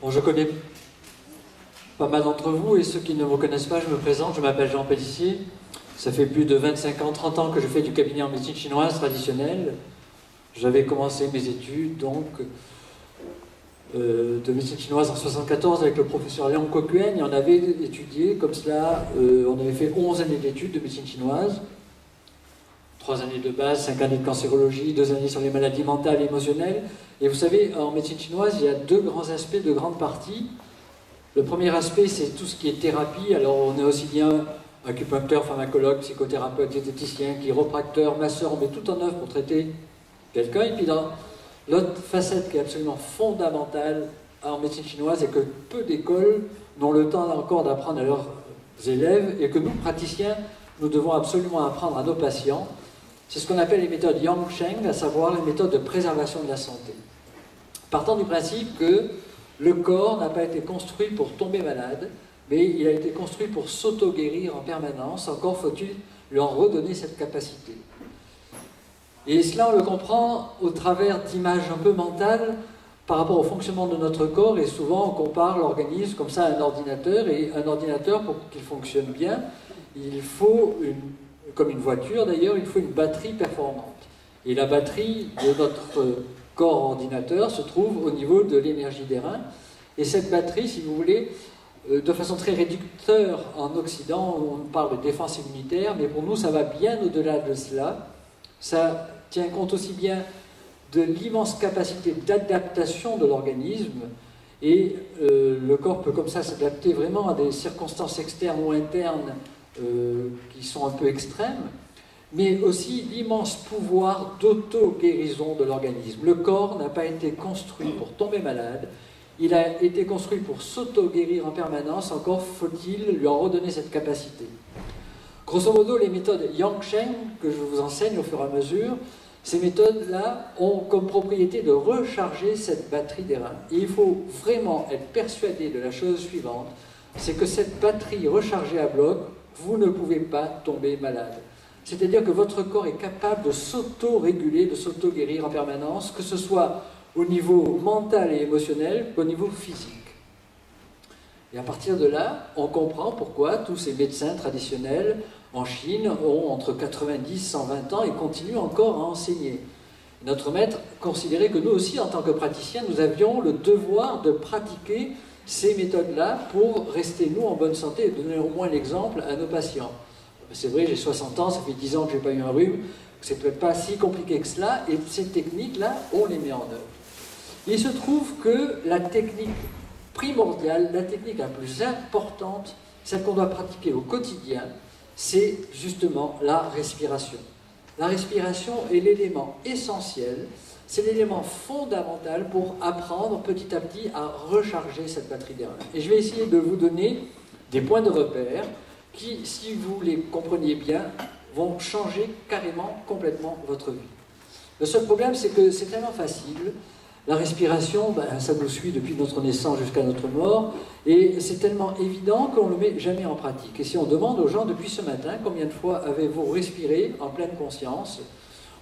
Bon, je connais pas mal d'entre vous, et ceux qui ne me connaissent pas, je me présente, je m'appelle Jean Pellissier. Ça fait plus de 25 ans, 30 ans que je fais du cabinet en médecine chinoise traditionnelle. J'avais commencé mes études donc de médecine chinoise en 1974 avec le professeur Léon Coquuen, et on avait étudié comme cela, on avait fait 11 années d'études de médecine chinoise, 3 années de base, 5 années de cancérologie, 2 années sur les maladies mentales et émotionnelles. Et vous savez, en médecine chinoise, il y a deux grands aspects, deux grandes parties. Le premier aspect, c'est tout ce qui est thérapie. Alors, on est aussi bien acupuncteur, pharmacologue, psychothérapeute, diététicien, chiropracteur, masseur, on met tout en œuvre pour traiter quelqu'un. Et puis, dans l'autre facette qui est absolument fondamentale en médecine chinoise, c'est que peu d'écoles n'ont le temps encore d'apprendre à leurs élèves, et que nous, praticiens, nous devons absolument apprendre à nos patients. C'est ce qu'on appelle les méthodes Yangsheng, à savoir les méthodes de préservation de la santé. Partant du principe que le corps n'a pas été construit pour tomber malade, mais il a été construit pour s'auto-guérir en permanence, encore faut-il lui en redonner cette capacité. Et cela, on le comprend au travers d'images un peu mentales par rapport au fonctionnement de notre corps, et souvent on compare l'organisme comme ça à un ordinateur, et un ordinateur, pour qu'il fonctionne bien, il faut, comme une voiture d'ailleurs, il faut une batterie performante. Et la batterie de notre corps ordinateur se trouve au niveau de l'énergie des reins. Et cette batterie, si vous voulez, de façon très réducteur en Occident, on parle de défense immunitaire, mais pour nous ça va bien au-delà de cela. Ça tient compte aussi bien de l'immense capacité d'adaptation de l'organisme, et le corps peut comme ça s'adapter vraiment à des circonstances externes ou internes qui sont un peu extrêmes, mais aussi l'immense pouvoir d'auto-guérison de l'organisme. Le corps n'a pas été construit pour tomber malade, il a été construit pour s'auto-guérir en permanence, encore faut-il lui en redonner cette capacité. Grosso modo, les méthodes Yangsheng, que je vous enseigne au fur et à mesure, ces méthodes-là ont comme propriété de recharger cette batterie des reins. Et il faut vraiment être persuadé de la chose suivante, c'est que cette batterie rechargée à bloc, vous ne pouvez pas tomber malade. C'est-à-dire que votre corps est capable de s'auto-réguler, de s'auto-guérir en permanence, que ce soit au niveau mental et émotionnel qu'au niveau physique. Et à partir de là, on comprend pourquoi tous ces médecins traditionnels en Chine ont entre 90 et 120 ans et continuent encore à enseigner. Notre maître considérait que nous aussi, en tant que praticiens, nous avions le devoir de pratiquer ces méthodes-là pour rester, nous, en bonne santé et donner au moins l'exemple à nos patients. C'est vrai, j'ai 60 ans, ça fait 10 ans que je n'ai pas eu un rhume, c'est peut-être pas si compliqué que cela, et ces techniques-là, on les met en œuvre. Il se trouve que la technique primordiale, la technique la plus importante, celle qu'on doit pratiquer au quotidien, c'est justement la respiration. La respiration est l'élément essentiel, c'est l'élément fondamental pour apprendre petit à petit à recharger cette batterie des reins. Et je vais essayer de vous donner des points de repère qui, si vous les compreniez bien, vont changer carrément, complètement votre vie. Le seul problème, c'est que c'est tellement facile. La respiration, ça nous suit depuis notre naissance jusqu'à notre mort, et c'est tellement évident qu'on ne le met jamais en pratique. Et si on demande aux gens depuis ce matin, combien de fois avez-vous respiré en pleine conscience?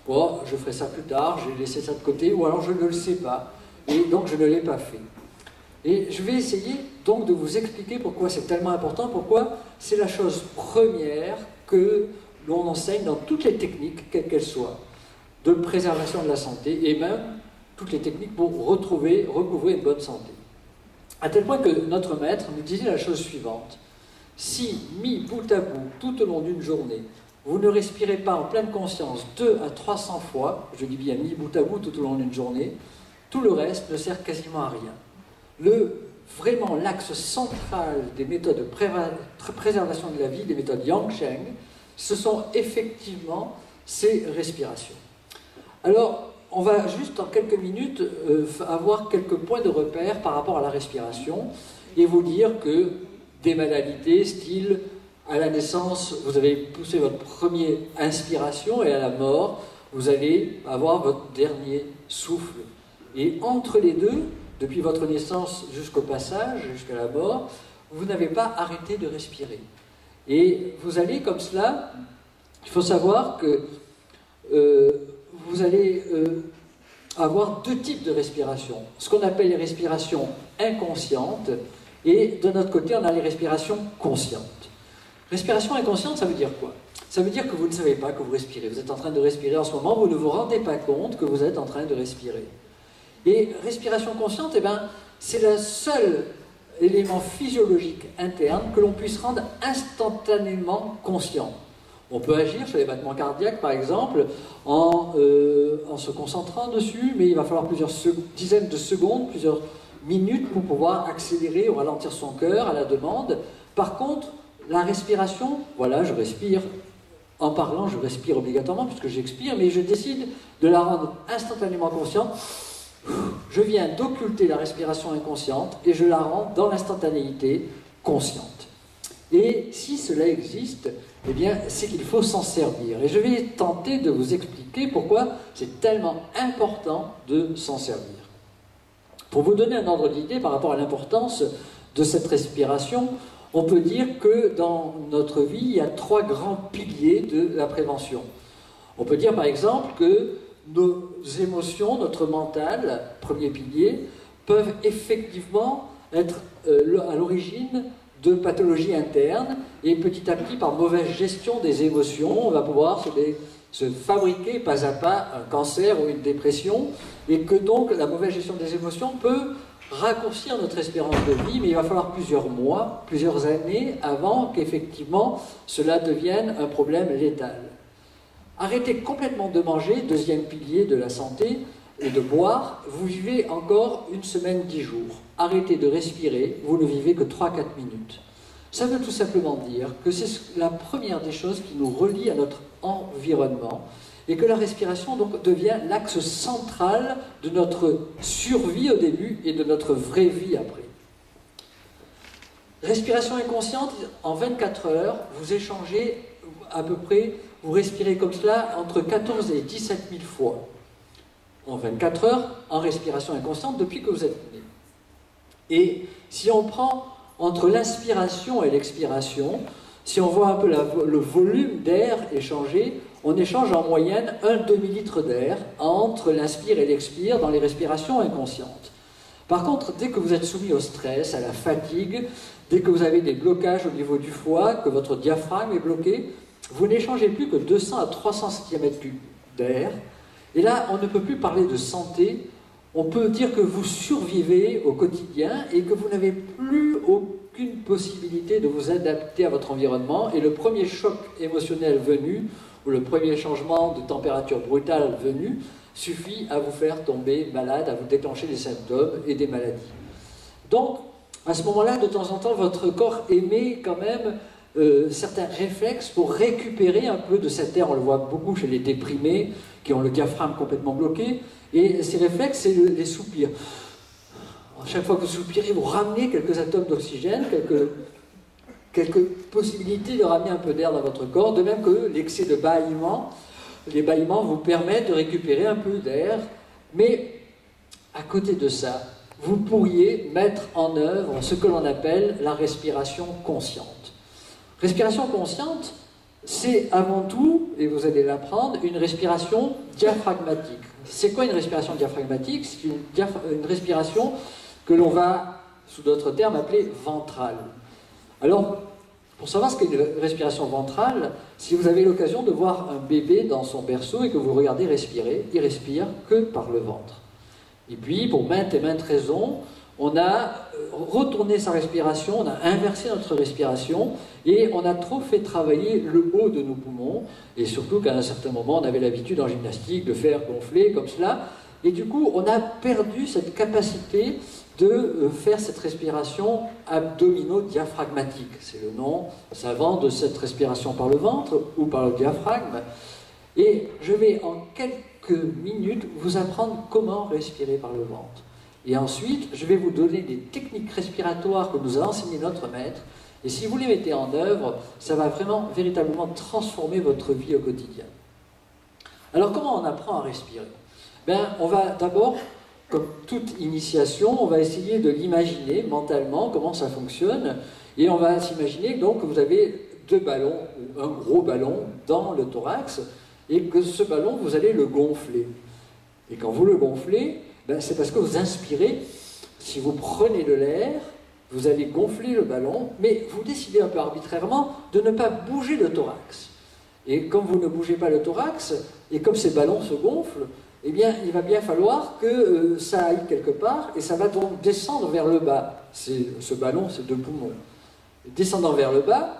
Bon, je ferai ça plus tard, j'ai laissé ça de côté, ou alors je ne le sais pas, et donc je ne l'ai pas fait. Et je vais essayer donc de vous expliquer pourquoi c'est tellement important, pourquoi c'est la chose première que l'on enseigne dans toutes les techniques, quelles qu'elles soient, de préservation de la santé, et même toutes les techniques pour recouvrer une bonne santé. À tel point que notre maître nous disait la chose suivante: si, mis bout à bout, tout au long d'une journée, vous ne respirez pas en pleine conscience 200 à 300 fois, je dis bien mis bout à bout tout au long d'une journée, tout le reste ne sert quasiment à rien. Vraiment l'axe central des méthodes de préservation de la vie, des méthodes Yangsheng, ce sont effectivement ces respirations. Alors, on va juste en quelques minutes avoir quelques points de repère par rapport à la respiration et vous dire que des banalités style à la naissance vous avez poussé votre première inspiration et à la mort vous allez avoir votre dernier souffle. Et entre les deux, depuis votre naissance jusqu'au passage, jusqu'à la mort, vous n'avez pas arrêté de respirer. Et vous allez comme cela, il faut savoir que vous allez avoir deux types de respiration. Ce qu'on appelle les respirations inconscientes, et de notre côté, on a les respirations conscientes. Respiration inconsciente, ça veut dire quoi? Ça veut dire que vous ne savez pas que vous respirez. Vous êtes en train de respirer en ce moment, vous ne vous rendez pas compte que vous êtes en train de respirer. Et respiration consciente, eh ben, c'est le seul élément physiologique interne que l'on puisse rendre instantanément conscient. On peut agir sur les battements cardiaques, par exemple, en se concentrant dessus, mais il va falloir plusieurs dizaines de secondes, plusieurs minutes pour pouvoir accélérer ou ralentir son cœur à la demande. Par contre, la respiration, voilà, je respire. En parlant, je respire obligatoirement puisque j'expire, mais je décide de la rendre instantanément consciente. Je viens d'occulter la respiration inconsciente et je la rends dans l'instantanéité consciente. Et si cela existe, eh bien, c'est qu'il faut s'en servir. Et je vais tenter de vous expliquer pourquoi c'est tellement important de s'en servir. Pour vous donner un ordre d'idée par rapport à l'importance de cette respiration, on peut dire que dans notre vie, il y a trois grands piliers de la prévention. On peut dire par exemple que nos émotions, notre mental, premier pilier, peuvent effectivement être à l'origine de pathologies internes, et petit à petit, par mauvaise gestion des émotions, on va pouvoir se fabriquer pas à pas un cancer ou une dépression, et que donc la mauvaise gestion des émotions peut raccourcir notre espérance de vie, mais il va falloir plusieurs mois, plusieurs années avant qu'effectivement cela devienne un problème létal. Arrêtez complètement de manger, deuxième pilier de la santé, et de boire, vous vivez encore une semaine, 10 jours. Arrêtez de respirer, vous ne vivez que 3-4 minutes. Ça veut tout simplement dire que c'est la première des choses qui nous relie à notre environnement, et que la respiration donc devient l'axe central de notre survie au début et de notre vraie vie après. Respiration inconsciente, en 24 heures, vous échangez à peu près, vous respirez comme cela entre 14 et 17 000 fois. En 24 heures, en respiration inconsciente depuis que vous êtes né. Et si on prend entre l'inspiration et l'expiration, si on voit un peu le volume d'air échangé, on échange en moyenne un demi-litre d'air entre l'inspire et l'expire dans les respirations inconscientes. Par contre, dès que vous êtes soumis au stress, à la fatigue, dès que vous avez des blocages au niveau du foie, que votre diaphragme est bloqué, vous n'échangez plus que 200 à 300 cm3 d'air. Et là, on ne peut plus parler de santé, on peut dire que vous survivez au quotidien et que vous n'avez plus aucune possibilité de vous adapter à votre environnement. Et le premier choc émotionnel venu, ou le premier changement de température brutale venu, suffit à vous faire tomber malade, à vous déclencher des symptômes et des maladies. Donc, à ce moment-là, de temps en temps, votre corps émet quand même certains réflexes pour récupérer un peu de cet air. On le voit beaucoup chez les déprimés qui ont le diaphragme complètement bloqué. Et ces réflexes, c'est les soupirs. À chaque fois que vous soupirez, vous ramenez quelques atomes d'oxygène, quelques possibilités de ramener un peu d'air dans votre corps, de même que l'excès de bâillement. Les bâillements vous permettent de récupérer un peu d'air, mais à côté de ça, vous pourriez mettre en œuvre ce que l'on appelle la respiration consciente. Respiration consciente, c'est avant tout, et vous allez l'apprendre, une respiration diaphragmatique. C'est quoi une respiration diaphragmatique? C'est une respiration que l'on va, sous d'autres termes, appeler ventrale. Alors, pour savoir ce qu'est une respiration ventrale, si vous avez l'occasion de voir un bébé dans son berceau et que vous regardez respirer, il respire que par le ventre. Et puis, pour maintes et maintes raisons, on a retourné sa respiration, on a inversé notre respiration et on a trop fait travailler le haut de nos poumons, et surtout qu'à un certain moment, on avait l'habitude en gymnastique de faire gonfler comme cela, et du coup, on a perdu cette capacité de faire cette respiration abdomino-diaphragmatique. C'est le nom savant de cette respiration par le ventre ou par le diaphragme. Et je vais en quelques minutes vous apprendre comment respirer par le ventre. Et ensuite, je vais vous donner des techniques respiratoires que nous a enseigné notre maître. Et si vous les mettez en œuvre, ça va vraiment, véritablement transformer votre vie au quotidien. Alors, comment on apprend à respirer? On va d'abord, comme toute initiation, on va essayer de l'imaginer mentalement, comment ça fonctionne. Et on va s'imaginer donc que vous avez deux ballons, ou un gros ballon, dans le thorax, et que ce ballon, vous allez le gonfler. Et quand vous le gonflez, ben, c'est parce que vous inspirez. Si vous prenez de l'air, vous allez gonfler le ballon, mais vous décidez un peu arbitrairement de ne pas bouger le thorax. Et comme vous ne bougez pas le thorax, et comme ces ballons se gonflent, eh bien, il va bien falloir que ça aille quelque part, et ça va donc descendre vers le bas. Ce ballon, c'est deux poumons. Descendant vers le bas,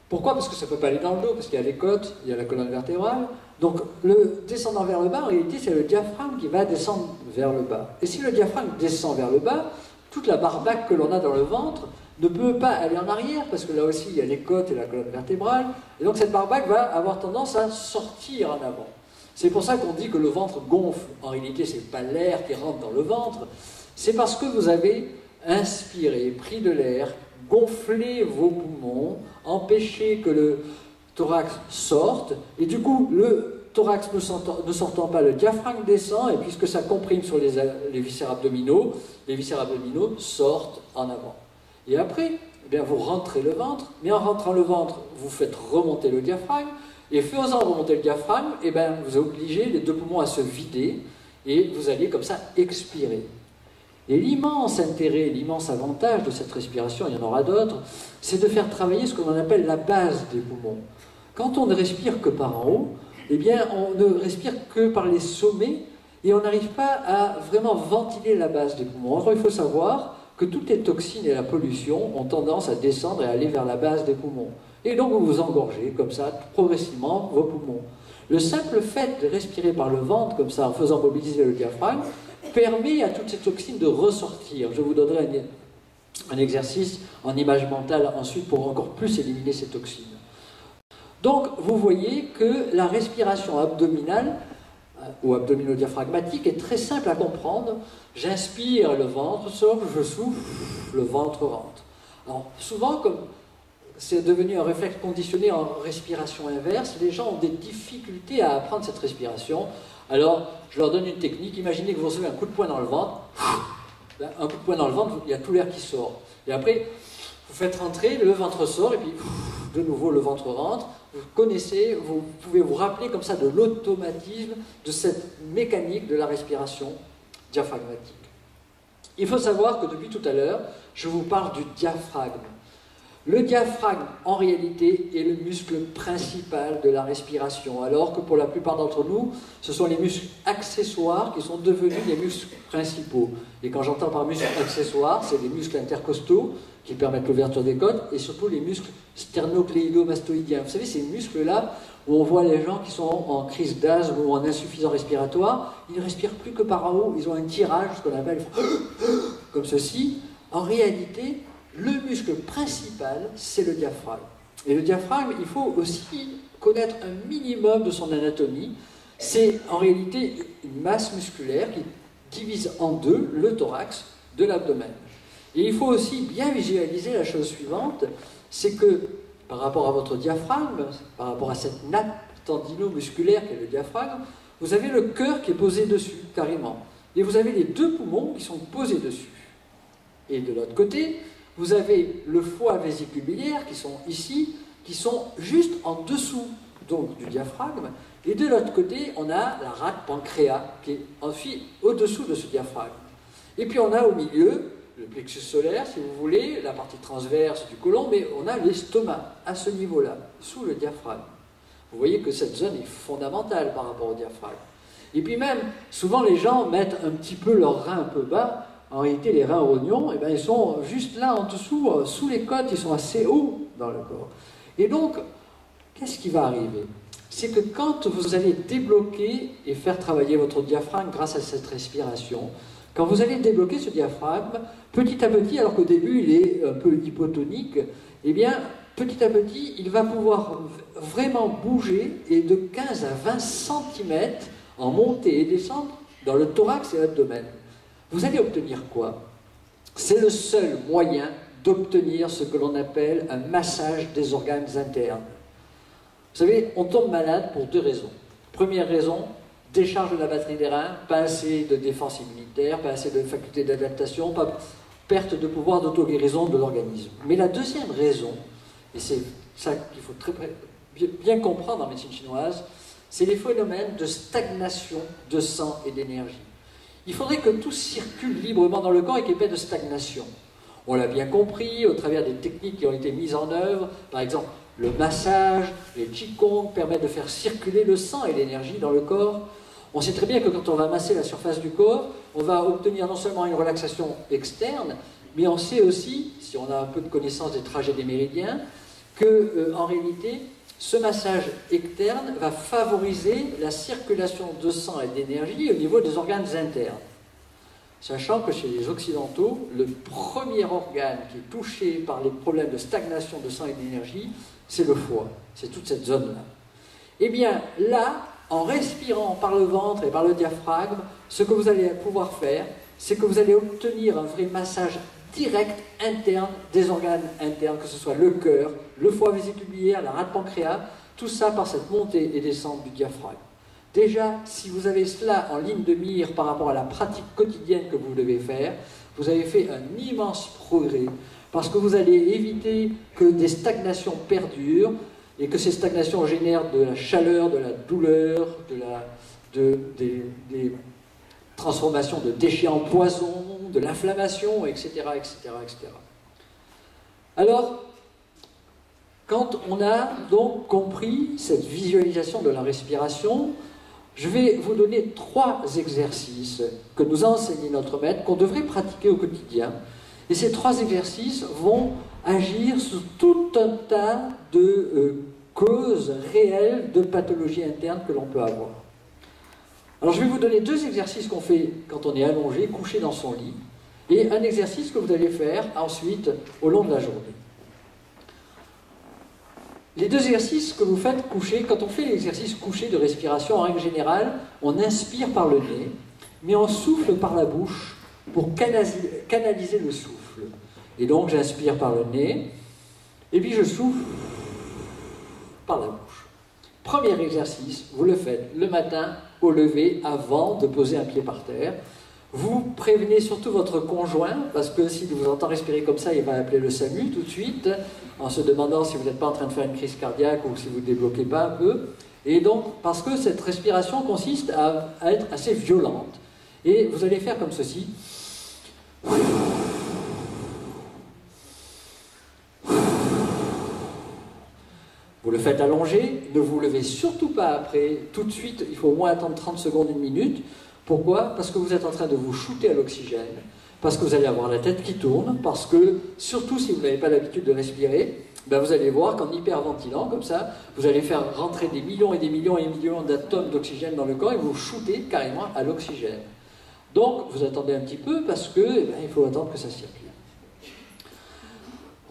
pourquoi? Parce que ça ne peut pas aller dans le dos, parce qu'il y a les côtes, il y a la colonne vertébrale. Donc, le descendant vers le bas, en réalité, c'est le diaphragme qui va descendre vers le bas. Et si le diaphragme descend vers le bas, toute la barbaque que l'on a dans le ventre ne peut pas aller en arrière, parce que là aussi, il y a les côtes et la colonne vertébrale. Et donc, cette barbaque va avoir tendance à sortir en avant. C'est pour ça qu'on dit que le ventre gonfle. En réalité, ce n'est pas l'air qui rentre dans le ventre, c'est parce que vous avez inspiré, pris de l'air, gonflé vos poumons, empêché que le thorax sorte, et du coup, le thorax ne sortant pas, le diaphragme descend, et puisque ça comprime sur les viscères abdominaux sortent en avant. Et après, eh bien, vous rentrez le ventre, mais en rentrant le ventre, vous faites remonter le diaphragme, et faisant remonter le diaphragme, eh bien, vous obligez les deux poumons à se vider, et vous allez comme ça expirer. Et l'immense intérêt, l'immense avantage de cette respiration, il y en aura d'autres, c'est de faire travailler ce que l'on appelle la base des poumons. Quand on ne respire que par en haut, eh bien, on ne respire que par les sommets, et on n'arrive pas à vraiment ventiler la base des poumons. Or, il faut savoir que toutes les toxines et la pollution ont tendance à descendre et à aller vers la base des poumons. Et donc vous vous engorgez comme ça, progressivement, vos poumons. Le simple fait de respirer par le ventre, comme ça, en faisant mobiliser le diaphragme, permet à toutes ces toxines de ressortir. Je vous donnerai un exercice en image mentale ensuite pour encore plus éliminer ces toxines. Donc vous voyez que la respiration abdominale ou abdominodiaphragmatique est très simple à comprendre. J'inspire, le ventre sort, je souffle, le ventre rentre. Alors souvent, comme c'est devenu un réflexe conditionné en respiration inverse, les gens ont des difficultés à apprendre cette respiration. Alors, je leur donne une technique. Imaginez que vous recevez un coup de poing dans le ventre. Un coup de poing dans le ventre, il y a tout l'air qui sort. Et après, vous faites rentrer, le ventre sort, et puis de nouveau le ventre rentre. Vous connaissez, vous pouvez vous rappeler comme ça de l'automatisme, de cette mécanique de la respiration diaphragmatique. Il faut savoir que depuis tout à l'heure, je vous parle du diaphragme. Le diaphragme, en réalité, est le muscle principal de la respiration, alors que pour la plupart d'entre nous, ce sont les muscles accessoires qui sont devenus les muscles principaux. Et quand j'entends par muscles accessoires, c'est les muscles intercostaux qui permettent l'ouverture des côtes, et surtout les muscles sternocléido-mastoïdiens. Vous savez, ces muscles-là, où on voit les gens qui sont en crise d'asthme ou en insuffisance respiratoire, ils ne respirent plus que par en haut, ils ont un tirage, ce qu'on appelle comme ceci. En réalité, le muscle principal, c'est le diaphragme. Et le diaphragme, il faut aussi connaître un minimum de son anatomie. C'est en réalité une masse musculaire qui divise en deux le thorax de l'abdomen. Et il faut aussi bien visualiser la chose suivante, c'est que par rapport à votre diaphragme, par rapport à cette nappe tendino-musculaire qu'est le diaphragme, vous avez le cœur qui est posé dessus, carrément. Et vous avez les deux poumons qui sont posés dessus. Et de l'autre côté, vous avez le foie vésicule-biliaire qui sont ici, qui sont juste en dessous donc, du diaphragme. Et de l'autre côté, on a la rate pancréas qui est ensuite au-dessous de ce diaphragme. Et puis on a au milieu le plexus solaire, si vous voulez, la partie transverse du côlon, mais on a l'estomac à ce niveau-là, sous le diaphragme. Vous voyez que cette zone est fondamentale par rapport au diaphragme. Et puis même, souvent les gens mettent un petit peu leurs reins un peu bas. En réalité, les reins oignons, eh bien, ils sont juste là en dessous, sous les côtes, ils sont assez hauts dans le corps. Et donc, qu'est-ce qui va arriver? C'est que quand vous allez débloquer et faire travailler votre diaphragme grâce à cette respiration, quand vous allez débloquer ce diaphragme, petit à petit, alors qu'au début il est un peu hypotonique, eh bien, petit à petit, il va pouvoir vraiment bouger et de 15 à 20 cm en montée et descendre dans le thorax et l'abdomen. Vous allez obtenir quoi? C'est le seul moyen d'obtenir ce que l'on appelle un massage des organes internes. Vous savez, on tombe malade pour deux raisons. Première raison, décharge de la batterie des reins, pas assez de défense immunitaire, pas assez de faculté d'adaptation, perte de pouvoir d'auto-guérison de l'organisme. Mais la deuxième raison, et c'est ça qu'il faut bien comprendre en médecine chinoise, c'est les phénomènes de stagnation de sang et d'énergie. Il faudrait que tout circule librement dans le corps et qu'il n'y ait pas de stagnation. On l'a bien compris au travers des techniques qui ont été mises en œuvre, par exemple le massage, les qigong permettent de faire circuler le sang et l'énergie dans le corps. On sait très bien que quand on va masser la surface du corps, on va obtenir non seulement une relaxation externe, mais on sait aussi, si on a un peu de connaissance des trajets des méridiens, que en réalité, ce massage externe va favoriser la circulation de sang et d'énergie au niveau des organes internes. Sachant que chez les Occidentaux, le premier organe qui est touché par les problèmes de stagnation de sang et d'énergie, c'est le foie, c'est toute cette zone-là. Eh bien, là, en respirant par le ventre et par le diaphragme, ce que vous allez pouvoir faire, c'est que vous allez obtenir un vrai massage direct interne des organes internes, que ce soit le cœur, le foie vésicule biliaire, la rate pancréas, tout ça par cette montée et descente du diaphragme. Déjà, si vous avez cela en ligne de mire par rapport à la pratique quotidienne que vous devez faire, vous avez fait un immense progrès, parce que vous allez éviter que des stagnations perdurent, et que ces stagnations génèrent de la chaleur, de la douleur, des transformations de déchets en poison, de l'inflammation, etc., etc., etc. Alors, quand on a donc compris cette visualisation de la respiration, je vais vous donner 3 exercices que nous a enseigné notre maître, qu'on devrait pratiquer au quotidien. Et ces 3 exercices vont agir sur tout un tas de causes réelles de pathologies internes que l'on peut avoir. Alors je vais vous donner 2 exercices qu'on fait quand on est allongé, couché dans son lit, et un exercice que vous allez faire ensuite au long de la journée. Les 2 exercices que vous faites couché, quand on fait l'exercice couché de respiration, en règle générale, on inspire par le nez, mais on souffle par la bouche pour canaliser le souffle. Et donc j'inspire par le nez, et puis je souffle par la bouche. Premier exercice, vous le faites le matin au lever avant de poser un pied par terre. Vous prévenez surtout votre conjoint, parce que s'il vous entend respirer comme ça, il va appeler le SAMU tout de suite, en se demandant si vous n'êtes pas en train de faire une crise cardiaque ou si vous ne débloquez pas un peu. Et donc, parce que cette respiration consiste à être assez violente. Et vous allez faire comme ceci. Vous le faites allongé, ne vous levez surtout pas après, tout de suite, il faut au moins attendre 30 secondes, 1 minute. Pourquoi? Parce que vous êtes en train de vous shooter à l'oxygène, parce que vous allez avoir la tête qui tourne, parce que, surtout si vous n'avez pas l'habitude de respirer, ben vous allez voir qu'en hyperventilant, comme ça, vous allez faire rentrer des millions et des millions et des millions d'atomes d'oxygène dans le corps et vous shootez carrément à l'oxygène. Donc, vous attendez un petit peu parce que, il faut attendre que ça circule.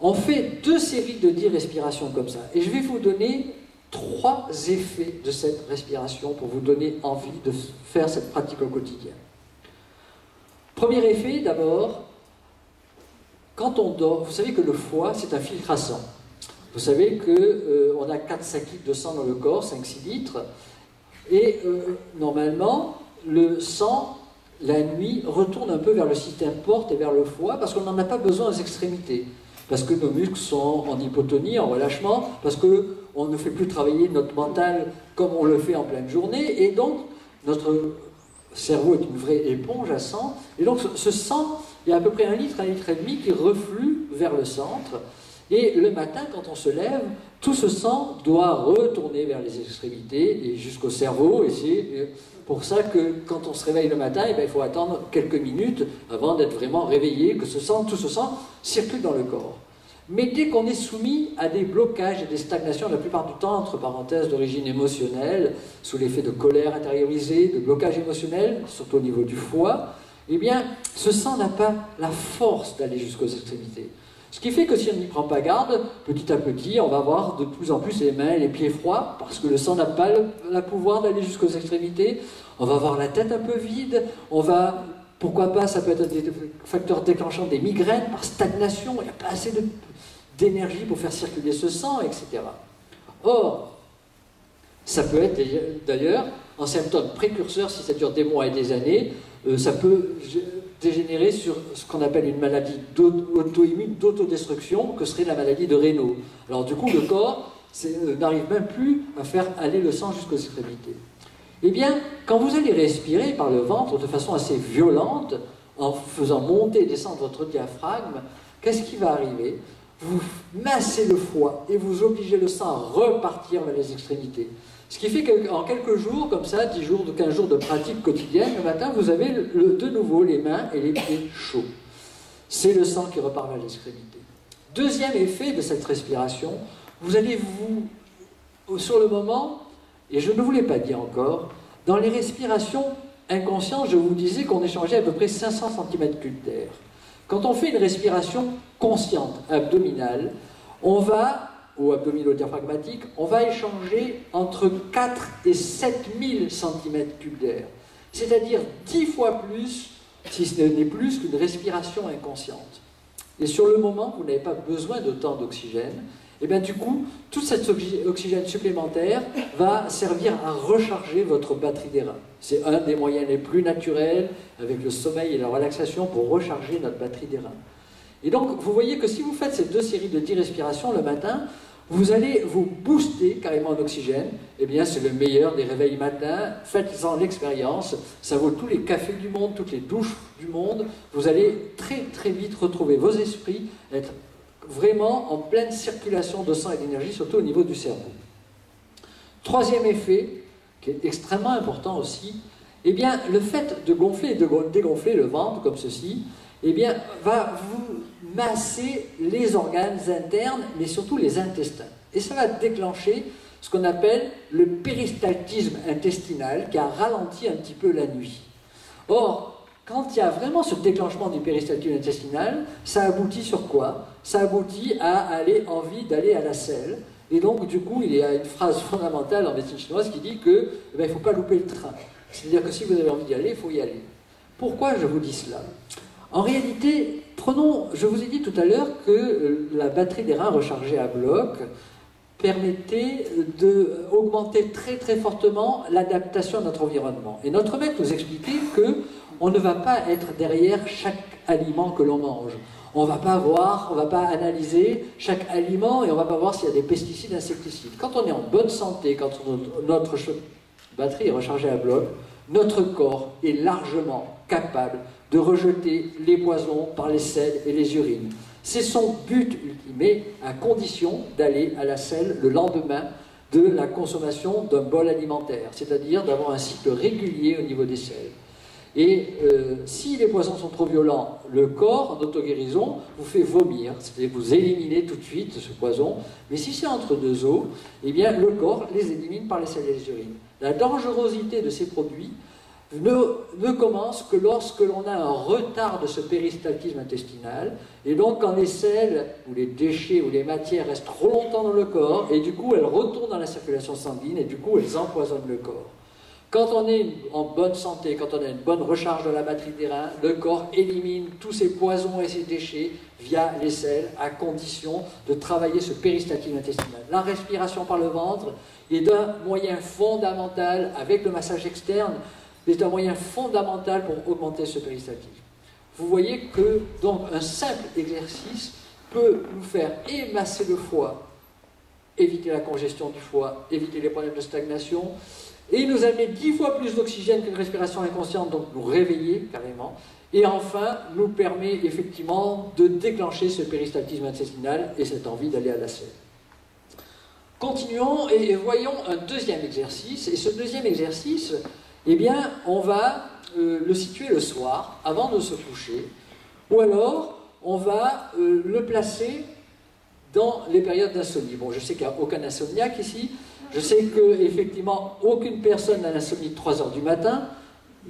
On fait 2 séries de 10 respirations comme ça, et je vais vous donner 3 effets de cette respiration pour vous donner envie de faire cette pratique au quotidien. Premier effet, d'abord, quand on dort, vous savez que le foie, c'est un filtre à sang. Vous savez qu'on a 4-5 litres de sang dans le corps, 5-6 litres, et normalement, le sang, la nuit, retourne un peu vers le système porte et vers le foie, parce qu'on n'en a pas besoin aux extrémités. Parce que nos muscles sont en hypotonie, en relâchement, parce qu'on ne fait plus travailler notre mental comme on le fait en pleine journée, et donc notre cerveau est une vraie éponge à sang, et donc ce sang, il y a à peu près 1 litre, 1,5 litres qui reflue vers le centre, et le matin, quand on se lève, tout ce sang doit retourner vers les extrémités et jusqu'au cerveau, et c'est pour ça que quand on se réveille le matin, il faut attendre quelques minutes avant d'être vraiment réveillé, que tout ce sang circule dans le corps. Mais dès qu'on est soumis à des blocages et des stagnations, la plupart du temps, entre parenthèses, d'origine émotionnelle, sous l'effet de colère intériorisée, de blocage émotionnel, surtout au niveau du foie, eh bien, ce sang n'a pas la force d'aller jusqu'aux extrémités. Ce qui fait que si on n'y prend pas garde, petit à petit, on va avoir de plus en plus les mains et les pieds froids, parce que le sang n'a pas le pouvoir d'aller jusqu'aux extrémités. On va avoir la tête un peu vide, on va, pourquoi pas, ça peut être des facteurs déclenchants des migraines par stagnation, il n'y a pas assez d'énergie pour faire circuler ce sang, etc. Or, ça peut être d'ailleurs un symptôme précurseur, si ça dure des mois et des années, ça peut dégénérer sur ce qu'on appelle une maladie auto-immune, d'autodestruction, que serait la maladie de Raynaud. Alors du coup, le corps n'arrive même plus à faire aller le sang jusqu'aux extrémités. Eh bien, quand vous allez respirer par le ventre de façon assez violente, en faisant monter et descendre votre diaphragme, qu'est-ce qui va arriver? Vous massez le foie et vous obligez le sang à repartir vers les extrémités. Ce qui fait qu'en quelques jours, comme ça, 10 jours, 15 jours de pratique quotidienne, le matin, vous avez de nouveau les mains et les pieds chauds. C'est le sang qui repart vers l'extrémité. Deuxième effet de cette respiration, vous allez sur le moment, et je ne vous l'ai pas dit encore, dans les respirations inconscientes, je vous disais qu'on échangeait à peu près 500 cm3 d'air. Quand on fait une respiration consciente, abdominale, ou abdomino-diaphragmatique, on va échanger entre 4 et 7000 cm3 d'air. C'est-à-dire 10 fois plus, si ce n'est plus, qu'une respiration inconsciente. Et sur le moment, vous n'avez pas besoin d'autant d'oxygène. Et bien du coup, tout cet oxygène supplémentaire va servir à recharger votre batterie des reins. C'est un des moyens les plus naturels, avec le sommeil et la relaxation, pour recharger notre batterie des reins. Et donc, vous voyez que si vous faites ces 2 séries de 10 respirations le matin, vous allez vous booster carrément en oxygène. Eh bien, c'est le meilleur des réveils matins. Faites-en l'expérience. Ça vaut tous les cafés du monde, toutes les douches du monde. Vous allez très très vite retrouver vos esprits, être vraiment en pleine circulation de sang et d'énergie, surtout au niveau du cerveau. Troisième effet, qui est extrêmement important aussi, eh bien, le fait de gonfler et de dégonfler le ventre, comme ceci, eh bien, va vous masser les organes internes, mais surtout les intestins. Et ça va déclencher ce qu'on appelle le péristaltisme intestinal, qui a ralenti un petit peu la nuit. Or, quand il y a vraiment ce déclenchement du péristaltisme intestinal, ça aboutit sur quoi? Ça aboutit à envie d'aller à la selle. Et donc, du coup, il y a une phrase fondamentale en médecine chinoise qui dit que il ne faut pas louper le train. C'est-à-dire que si vous avez envie d'y aller, il faut y aller. Pourquoi je vous dis cela? En réalité, je vous ai dit tout à l'heure que la batterie des reins rechargée à bloc permettait d'augmenter très très fortement l'adaptation à notre environnement. Et notre maître nous expliquait qu'on ne va pas être derrière chaque aliment que l'on mange. On ne va pas analyser chaque aliment et on ne va pas voir s'il y a des pesticides, insecticides. Quand on est en bonne santé, quand notre batterie est rechargée à bloc, notre corps est largement capable de rejeter les poisons par les selles et les urines. C'est son but ultimé, à condition d'aller à la selle le lendemain de la consommation d'un bol alimentaire, c'est-à-dire d'avoir un cycle régulier au niveau des selles. Et si les poisons sont trop violents, le corps, en auto-guérison, vous fait vomir, c'est-à-dire vous éliminez tout de suite ce poison. Mais si c'est entre deux os, eh bien le corps les élimine par les selles et les urines. La dangerosité de ces produits ne commence que lorsque l'on a un retard de ce péristaltisme intestinal, et donc quand les selles, ou les déchets, ou les matières restent trop longtemps dans le corps, et du coup elles retournent dans la circulation sanguine, et du coup elles empoisonnent le corps. Quand on est en bonne santé, quand on a une bonne recharge de la batterie des reins, le corps élimine tous ces poisons et ces déchets via les selles, à condition de travailler ce péristaltisme intestinal. La respiration par le ventre est un moyen fondamental, avec le massage externe, est un moyen fondamental pour augmenter ce péristaltisme. Vous voyez que donc un simple exercice peut nous faire émasser le foie, éviter la congestion du foie, éviter les problèmes de stagnation, et nous amener 10 fois plus d'oxygène qu'une respiration inconsciente, donc nous réveiller carrément, et enfin nous permet effectivement de déclencher ce péristaltisme intestinal et cette envie d'aller à la selle. Continuons et voyons un deuxième exercice, et ce deuxième exercice, eh bien, on va le situer le soir, avant de se coucher, ou alors on va le placer dans les périodes d'insomnie. Bon, je sais qu'il n'y a aucun insomniaque ici, je sais qu'effectivement, aucune personne n'a l'insomnie de 3 heures du matin.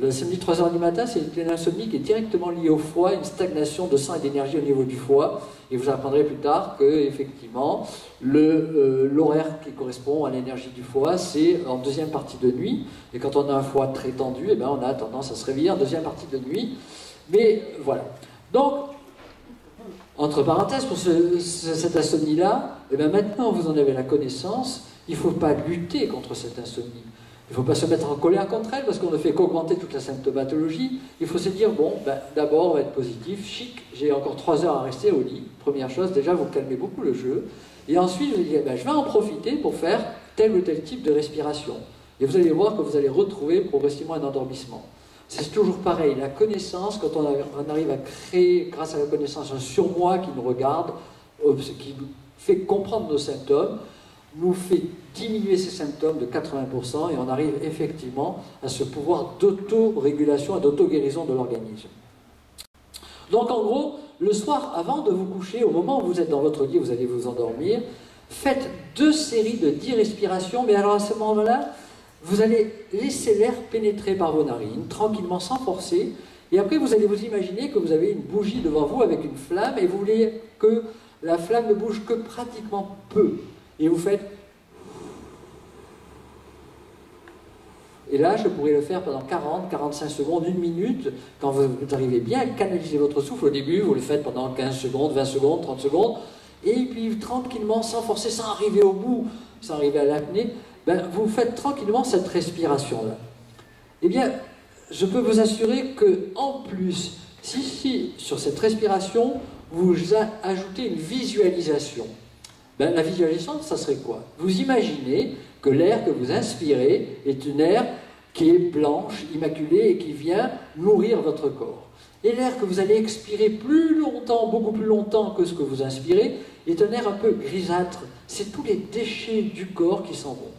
L'insomnie de 3 heures du matin, c'est une insomnie qui est directement liée au foie, une stagnation de sang et d'énergie au niveau du foie. Et vous apprendrez plus tard que, effectivement, l'horaire qui correspond à l'énergie du foie, c'est en deuxième partie de nuit. Et quand on a un foie très tendu, eh bien, on a tendance à se réveiller en deuxième partie de nuit. Mais voilà. Donc, entre parenthèses, pour cette insomnie-là, eh bien, maintenant vous en avez la connaissance, il ne faut pas lutter contre cette insomnie. Il ne faut pas se mettre en colère contre elle parce qu'on ne fait qu'augmenter toute la symptomatologie. Il faut se dire, bon, ben, d'abord on va être positif, chic, j'ai encore 3 heures à rester au lit. Première chose, déjà vous calmez beaucoup le jeu. Et ensuite, vous allez dire, ben, je vais en profiter pour faire tel ou tel type de respiration. Et vous allez voir que vous allez retrouver progressivement un endormissement. C'est toujours pareil, la connaissance, quand on arrive à créer, grâce à la connaissance, un surmoi qui nous regarde, qui nous fait comprendre nos symptômes, nous fait diminuer ces symptômes de 80% et on arrive effectivement à ce pouvoir d'auto-régulation et d'auto-guérison de l'organisme. Donc en gros, le soir, avant de vous coucher, au moment où vous êtes dans votre lit, vous allez vous endormir, faites 2 séries de 10 respirations, mais alors à ce moment-là, vous allez laisser l'air pénétrer par vos narines, tranquillement, sans forcer, et après vous allez vous imaginer que vous avez une bougie devant vous avec une flamme, et vous voulez que la flamme ne bouge que pratiquement peu. Et vous faites... Et là, je pourrais le faire pendant 40, 45 secondes, 1 minute, quand vous arrivez bien à canaliser votre souffle. Au début, vous le faites pendant 15 secondes, 20 secondes, 30 secondes, et puis tranquillement, sans forcer, sans arriver au bout, sans arriver à l'apnée, ben, vous faites tranquillement cette respiration-là. Eh bien, je peux vous assurer que, en plus, si sur cette respiration, vous ajoutez une visualisation, ben, la visualisation, ça serait quoi? Vous imaginez que l'air que vous inspirez est une air qui est blanche, immaculée, et qui vient nourrir votre corps. Et l'air que vous allez expirer plus longtemps, beaucoup plus longtemps que ce que vous inspirez, est un air un peu grisâtre. C'est tous les déchets du corps qui s'en vont.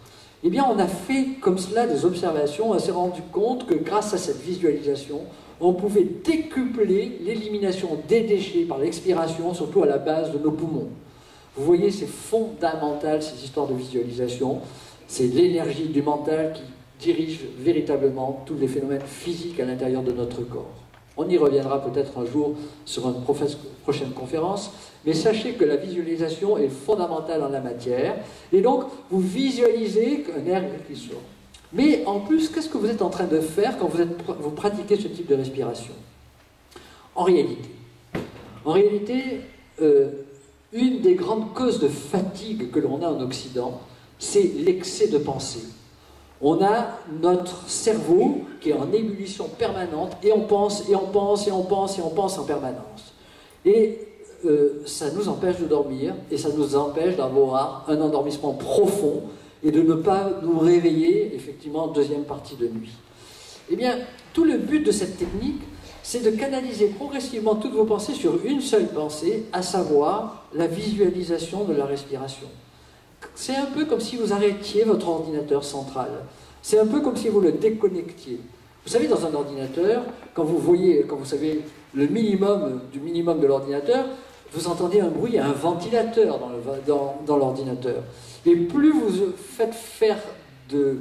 Eh bien, on a fait comme cela des observations, on s'est rendu compte que grâce à cette visualisation, on pouvait décupler l'élimination des déchets par l'expiration, surtout à la base de nos poumons. Vous voyez, c'est fondamental, ces histoires de visualisation. C'est l'énergie du mental qui dirige véritablement tous les phénomènes physiques à l'intérieur de notre corps. On y reviendra peut-être un jour sur une prochaine conférence, mais sachez que la visualisation est fondamentale en la matière, et donc vous visualisez un air qui sort. Mais en plus, qu'est-ce que vous êtes en train de faire quand vous pratiquez ce type de respiration? En réalité, une des grandes causes de fatigue que l'on a en Occident, c'est l'excès de pensée. On a notre cerveau qui est en ébullition permanente, et on pense, et on pense, et on pense, et on pense en permanence. Et ça nous empêche de dormir, et ça nous empêche d'avoir un endormissement profond, et de ne pas nous réveiller, effectivement, en deuxième partie de nuit. Eh bien, tout le but de cette technique, c'est de canaliser progressivement toutes vos pensées sur une seule pensée, à savoir la visualisation de la respiration. C'est un peu comme si vous arrêtiez votre ordinateur central. C'est un peu comme si vous le déconnectiez. Vous savez, dans un ordinateur, quand vous savez le minimum du minimum de l'ordinateur, vous entendez un bruit, un ventilateur dans l'ordinateur. Et plus vous faites faire de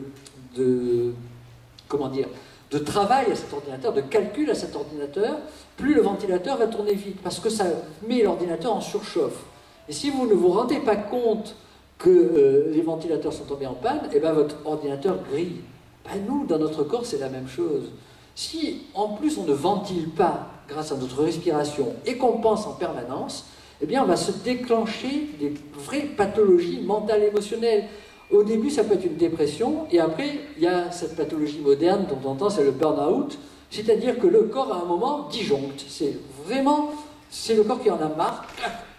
travail à cet ordinateur, de calcul à cet ordinateur, plus le ventilateur va tourner vite, parce que ça met l'ordinateur en surchauffe. Et si vous ne vous rendez pas compte que les ventilateurs sont tombés en panne, et bien votre ordinateur grille. Ben nous, dans notre corps, c'est la même chose. Si, en plus, on ne ventile pas grâce à notre respiration et qu'on pense en permanence, eh bien, on va se déclencher des vraies pathologies mentales, émotionnelles. Au début, ça peut être une dépression, et après, il y a cette pathologie moderne dont on entend, c'est le burn-out, c'est-à-dire que le corps, à un moment, disjoncte. C'est le corps qui en a marre,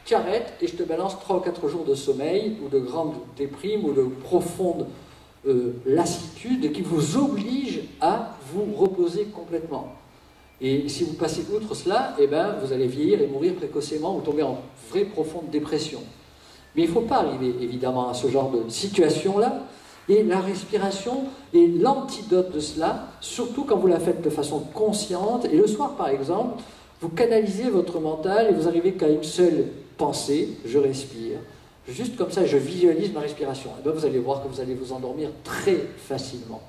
tu arrêtes, et je te balance 3 ou 4 jours de sommeil, ou de grande déprime, ou de profonde lassitude, qui vous oblige à vous reposer complètement. Et si vous passez outre cela, eh ben, vous allez vieillir et mourir précocement, ou tomber en vraie profonde dépression. Mais il ne faut pas arriver, évidemment, à ce genre de situation-là. Et la respiration est l'antidote de cela, surtout quand vous la faites de façon consciente. Et le soir, par exemple, vous canalisez votre mental et vous arrivez qu'à une seule pensée, je respire. Juste comme ça, je visualise ma respiration. Et bien, vous allez voir que vous allez vous endormir très facilement.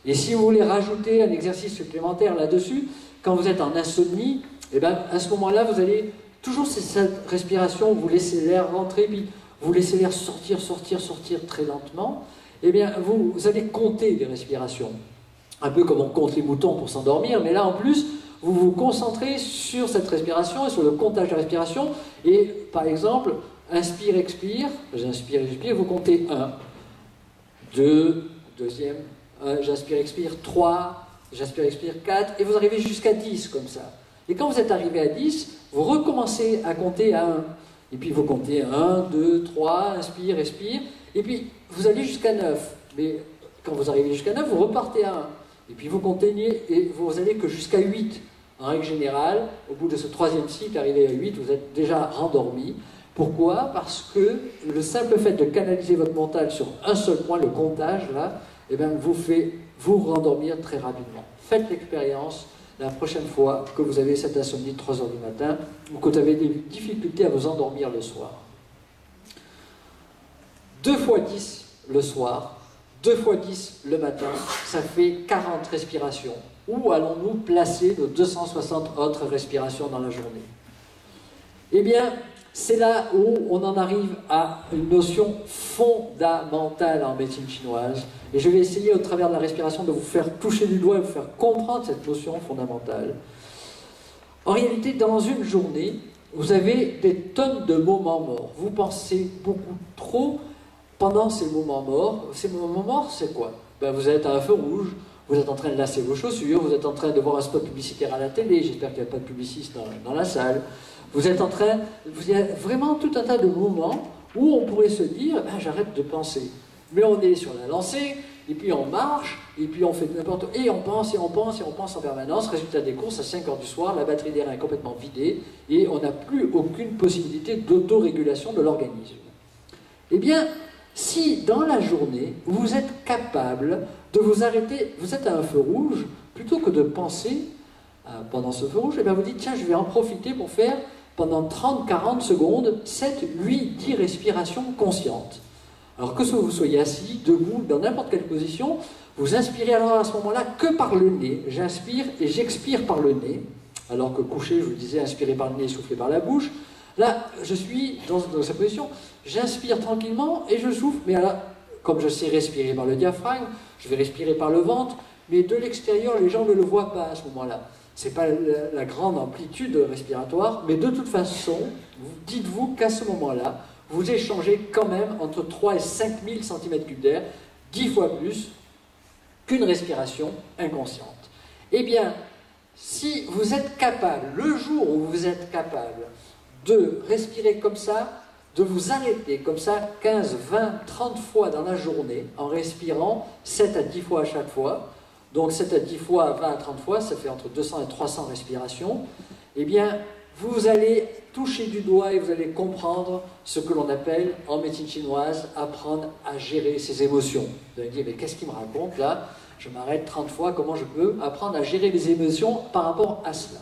Et si vous voulez rajouter un exercice supplémentaire là-dessus, quand vous êtes en insomnie, et bien, à ce moment-là, vous allez toujours cette respiration, vous laissez l'air rentrer, puis vous laissez l'air sortir très lentement. Eh bien, vous allez compter les respirations. Un peu comme on compte les moutons pour s'endormir, mais là, en plus, vous vous concentrez sur cette respiration et sur le comptage de la respiration. Et, par exemple, inspire, expire, j'inspire, expire, vous comptez 1, 2, deuxième, j'inspire, expire, 3, j'inspire, expire, 4, et vous arrivez jusqu'à 10 comme ça. Et quand vous êtes arrivé à 10, vous recommencez à compter à 1, Et puis vous comptez 1, 2, 3, inspire, expire. Et puis vous allez jusqu'à 9. Mais quand vous arrivez jusqu'à 9, vous repartez à 1. Et puis vous continuez et vous allez que jusqu'à 8. En règle générale, au bout de ce troisième cycle, arrivé à 8, vous êtes déjà rendormi. Pourquoi? Parce que le simple fait de canaliser votre mental sur un seul point, le comptage, là, eh bien, vous fait vous rendormir très rapidement. Faites l'expérience la prochaine fois que vous avez cette insomnie de 3 heures du matin ou que vous avez des difficultés à vous endormir le soir. 2 fois 10 le soir, 2 fois 10 le matin, ça fait 40 respirations. Où allons-nous placer nos 260 autres respirations dans la journée? Eh bien, c'est là où on en arrive à une notion fondamentale en médecine chinoise. Et je vais essayer, au travers de la respiration, de vous faire toucher du doigt et vous faire comprendre cette notion fondamentale. En réalité, dans une journée, vous avez des tonnes de moments morts. Vous pensez beaucoup trop pendant ces moments morts. Ces moments morts, c'est quoi? Ben, vous êtes à un feu rouge, vous êtes en train de lasser vos chaussures, vous êtes en train de voir un spot publicitaire à la télé, j'espère qu'il n'y a pas de publiciste dans la salle. Vous êtes en train, il y a vraiment tout un tas de moments où on pourrait se dire, ben, j'arrête de penser. Mais on est sur la lancée, et puis on marche, et puis on fait n'importe quoi, et on pense, et on pense, et on pense en permanence. Résultat des courses, à 5 heures du soir, la batterie d'air est complètement vidée, et on n'a plus aucune possibilité d'autorégulation de l'organisme. Eh bien, si dans la journée, vous êtes capable de vous arrêter, vous êtes à un feu rouge, plutôt que de penser pendant ce feu rouge, eh bien vous dites, tiens, je vais en profiter pour faire pendant 30-40 secondes, 7, 8, 10 respirations conscientes. Alors que vous soyez assis, debout, dans n'importe quelle position, vous inspirez alors à ce moment-là que par le nez. J'inspire et j'expire par le nez. Alors que couché, je vous disais, inspirez par le nez, soufflez par la bouche. Là, je suis dans cette position, j'inspire tranquillement et je souffle. Mais alors, comme je sais respirer par le diaphragme, je vais respirer par le ventre, mais de l'extérieur, les gens ne le voient pas à ce moment-là. Ce n'est pas la grande amplitude respiratoire, mais de toute façon, dites-vous qu'à ce moment-là, vous échangez quand même entre 3 et 5 000 cm3 d'air, 10 fois plus qu'une respiration inconsciente. Eh bien, si vous êtes capable, le jour où vous êtes capable de respirer comme ça, de vous arrêter comme ça 15, 20, 30 fois dans la journée, en respirant 7 à 10 fois à chaque fois, donc 7 à 10 fois, 20 à 30 fois, ça fait entre 200 et 300 respirations, eh bien, vous allez toucher du doigt et vous allez comprendre ce que l'on appelle, en médecine chinoise, apprendre à gérer ses émotions. Vous allez dire, mais qu'est-ce qu'il me raconte là? Je m'arrête 30 fois, comment je peux apprendre à gérer les émotions par rapport à cela?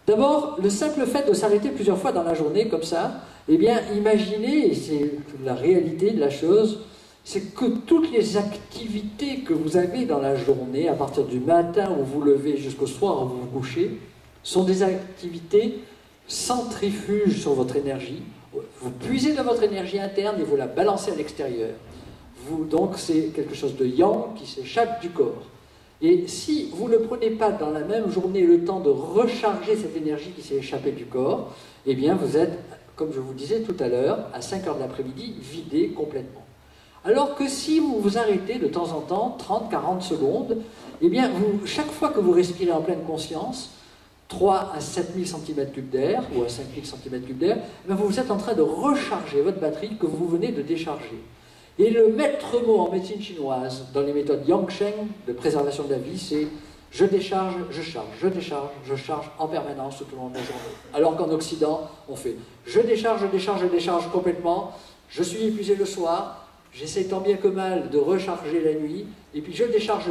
D'abord, le simple fait de s'arrêter plusieurs fois dans la journée, comme ça, eh bien, imaginez, et c'est la réalité de la chose, c'est que toutes les activités que vous avez dans la journée, à partir du matin où vous vous levez jusqu'au soir où vous vous couchez, sont des activités centrifuges sur votre énergie. Vous puisez dans votre énergie interne et vous la balancez à l'extérieur. Donc c'est quelque chose de yang qui s'échappe du corps. Et si vous ne prenez pas dans la même journée le temps de recharger cette énergie qui s'est échappée du corps, eh bien vous êtes, comme je vous disais tout à l'heure, à 5 heures de l'après-midi, vidé complètement. Alors que si vous vous arrêtez de temps en temps, 30-40 secondes, eh bien chaque fois que vous respirez en pleine conscience, 3 à 7 000 cm3 d'air, ou à 5 000 cm3 d'air, eh vous êtes en train de recharger votre batterie que vous venez de décharger. Et le maître mot en médecine chinoise, dans les méthodes Yangsheng de préservation de la vie, c'est je décharge, je charge, je décharge, je charge en permanence tout au long de la journée. Alors qu'en Occident, on fait je décharge, je décharge, je décharge complètement, je suis épuisé le soir, j'essaie tant bien que mal de recharger la nuit, et puis je décharge,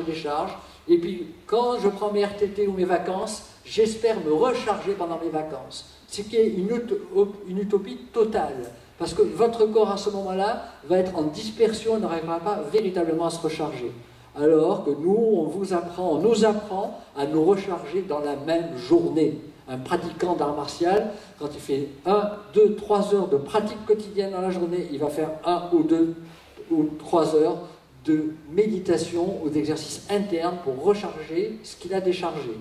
et puis quand je prends mes RTT ou mes vacances, j'espère me recharger pendant mes vacances. Ce qui est une utopie totale. Parce que votre corps à ce moment-là va être en dispersion et n'arrivera pas véritablement à se recharger. Alors que nous, on nous apprend à nous recharger dans la même journée. Un pratiquant d'art martial, quand il fait 1, 2, 3 heures de pratique quotidienne dans la journée, il va faire 1 ou 2 ou 3 heures de méditation ou d'exercice interne pour recharger ce qu'il a déchargé.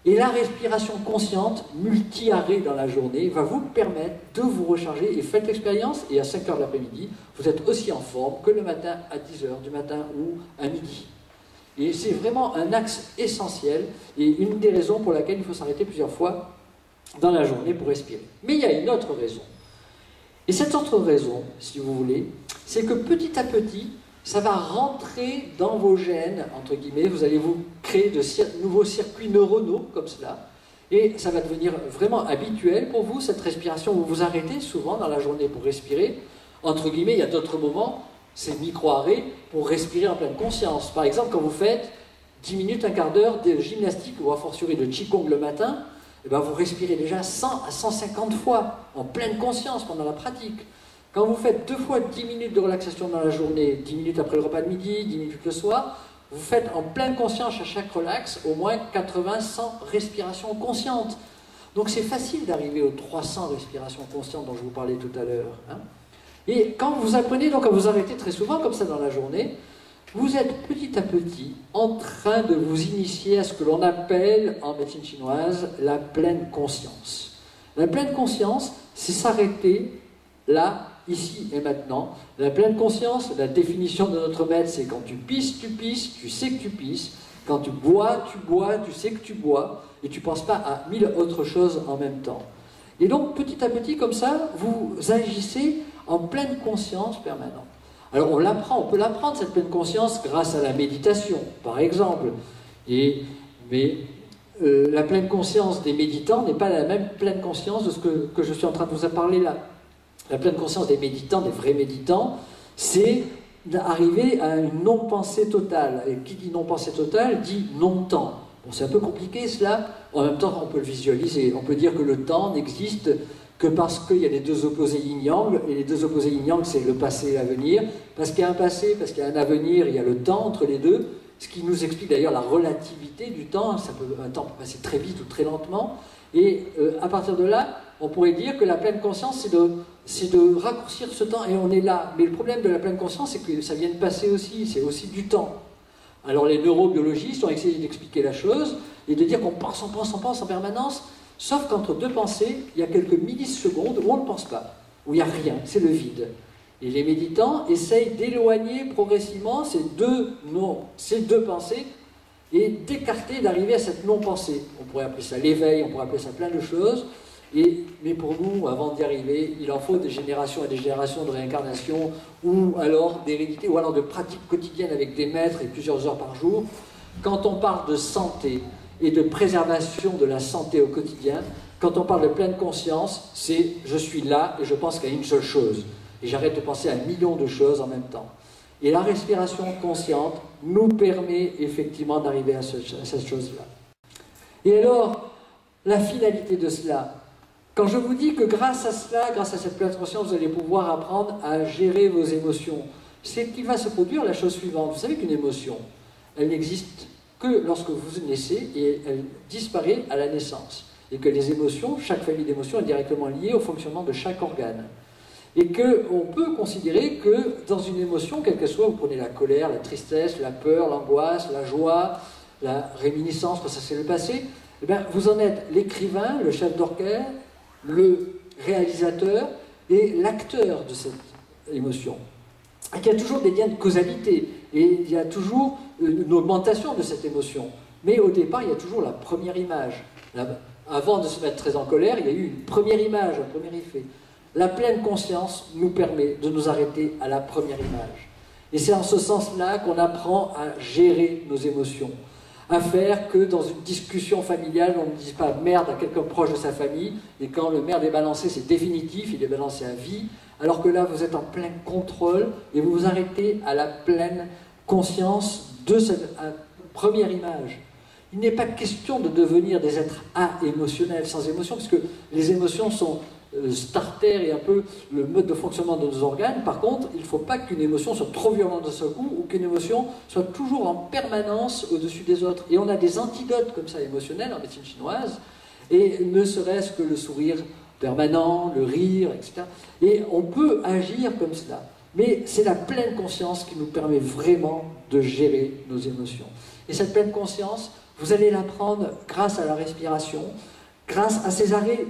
Et la respiration consciente, multi-arrêt dans la journée, va vous permettre de vous recharger. Et faites l'expérience, et à 5 heures de l'après-midi, vous êtes aussi en forme que le matin à 10 heures du matin ou à midi. Et c'est vraiment un axe essentiel, et une des raisons pour laquelle il faut s'arrêter plusieurs fois dans la journée pour respirer. Mais il y a une autre raison. Et cette autre raison, si vous voulez, c'est que petit à petit, ça va rentrer dans vos gènes, entre guillemets, vous allez vous créer de nouveaux circuits neuronaux comme cela, et ça va devenir vraiment habituel pour vous, cette respiration. Vous vous arrêtez souvent dans la journée pour respirer. Entre guillemets, il y a d'autres moments, c'est micro-arrêts, pour respirer en pleine conscience. Par exemple, quand vous faites 10 minutes, un quart d'heure de gymnastique, ou a fortiori de Qigong le matin, eh bien, vous respirez déjà 100 à 150 fois, en pleine conscience pendant la pratique. Quand vous faites 2 fois 10 minutes de relaxation dans la journée, 10 minutes après le repas de midi, 10 minutes le soir, vous faites en pleine conscience à chaque relax au moins 80-100 respirations conscientes. Donc c'est facile d'arriver aux 300 respirations conscientes dont je vous parlais tout à l'heure. Hein. Et quand vous apprenez donc à vous arrêter très souvent comme ça dans la journée, vous êtes petit à petit en train de vous initier à ce que l'on appelle en médecine chinoise la pleine conscience. La pleine conscience, c'est s'arrêter là, ici et maintenant. La pleine conscience, la définition de notre maître, c'est quand tu pisses, tu sais que tu pisses. Quand tu bois, tu sais que tu bois. Et tu ne penses pas à 1000 autres choses en même temps. Et donc, petit à petit, comme ça, vous agissez en pleine conscience permanente. Alors, on peut l'apprendre, cette pleine conscience, grâce à la méditation, par exemple. Mais la pleine conscience des méditants n'est pas la même pleine conscience de ce que je suis en train de vous parler là. La pleine conscience des méditants, des vrais méditants, c'est d'arriver à une non-pensée totale. Et qui dit non-pensée totale dit non-temps. Bon, c'est un peu compliqué cela, en même temps on peut le visualiser. On peut dire que le temps n'existe que parce qu'il y a les deux opposés yin-yang, et les deux opposés yin-yang c'est le passé et l'avenir. Parce qu'il y a un passé, parce qu'il y a un avenir, il y a le temps entre les deux, ce qui nous explique d'ailleurs la relativité du temps. Un temps peut passer très vite ou très lentement. Et à partir de là, on pourrait dire que la pleine conscience, c'est de raccourcir ce temps, et on est là. Mais le problème de la pleine conscience, c'est que ça vient de passer aussi, c'est aussi du temps. Alors les neurobiologistes ont essayé d'expliquer la chose, et de dire qu'on pense en permanence, sauf qu'entre deux pensées, il y a quelques millisecondes où on ne pense pas, où il n'y a rien, c'est le vide. Et les méditants essayent d'éloigner progressivement ces deux pensées, et d'écarter, d'arriver à cette non-pensée. On pourrait appeler ça l'éveil, on pourrait appeler ça plein de choses, mais pour nous, avant d'y arriver, il en faut des générations et des générations de réincarnation, ou alors d'hérédité, ou alors de pratiques quotidiennes avec des maîtres et plusieurs heures par jour. Quand on parle de santé et de préservation de la santé au quotidien, quand on parle de pleine conscience, c'est je suis là et je pense qu'à une seule chose. Et j'arrête de penser à 1 million de choses en même temps. Et la respiration consciente nous permet effectivement d'arriver à cette chose-là. Et alors, la finalité de cela, quand je vous dis que grâce à cela, grâce à cette pleine conscience, vous allez pouvoir apprendre à gérer vos émotions, c'est qu'il va se produire la chose suivante. Vous savez qu'une émotion, elle n'existe que lorsque vous naissez et elle disparaît à la naissance. Et que les émotions, chaque famille d'émotions est directement liée au fonctionnement de chaque organe. Et qu'on peut considérer que dans une émotion, quelle qu'elle soit, vous prenez la colère, la tristesse, la peur, l'angoisse, la joie, la réminiscence, ça c'est le passé, eh bien, vous en êtes l'écrivain, le chef d'orchestre, le réalisateur et l'acteur de cette émotion. Et qu'il y a toujours des liens de causalité, et il y a toujours une augmentation de cette émotion. Mais au départ, il y a toujours la première image. Avant de se mettre très en colère, il y a eu une première image, un premier effet. La pleine conscience nous permet de nous arrêter à la première image. Et c'est en ce sens-là qu'on apprend à gérer nos émotions. À faire que dans une discussion familiale, on ne dise pas merde à quelqu'un proche de sa famille, et quand le merde est balancé, c'est définitif, il est balancé à vie, alors que là, vous êtes en plein contrôle, et vous vous arrêtez à la pleine conscience de cette première image. Il n'est pas question de devenir des êtres émotionnels, sans émotion, puisque les émotions sont starter et un peu le mode de fonctionnement de nos organes. Par contre, il ne faut pas qu'une émotion soit trop violente de ce coup, ou qu'une émotion soit toujours en permanence au-dessus des autres. Et on a des antidotes comme ça émotionnels en médecine chinoise, et ne serait-ce que le sourire permanent, le rire, etc. Et on peut agir comme cela. Mais c'est la pleine conscience qui nous permet vraiment de gérer nos émotions. Et cette pleine conscience, vous allez l'apprendre grâce à la respiration, grâce à ces arrêts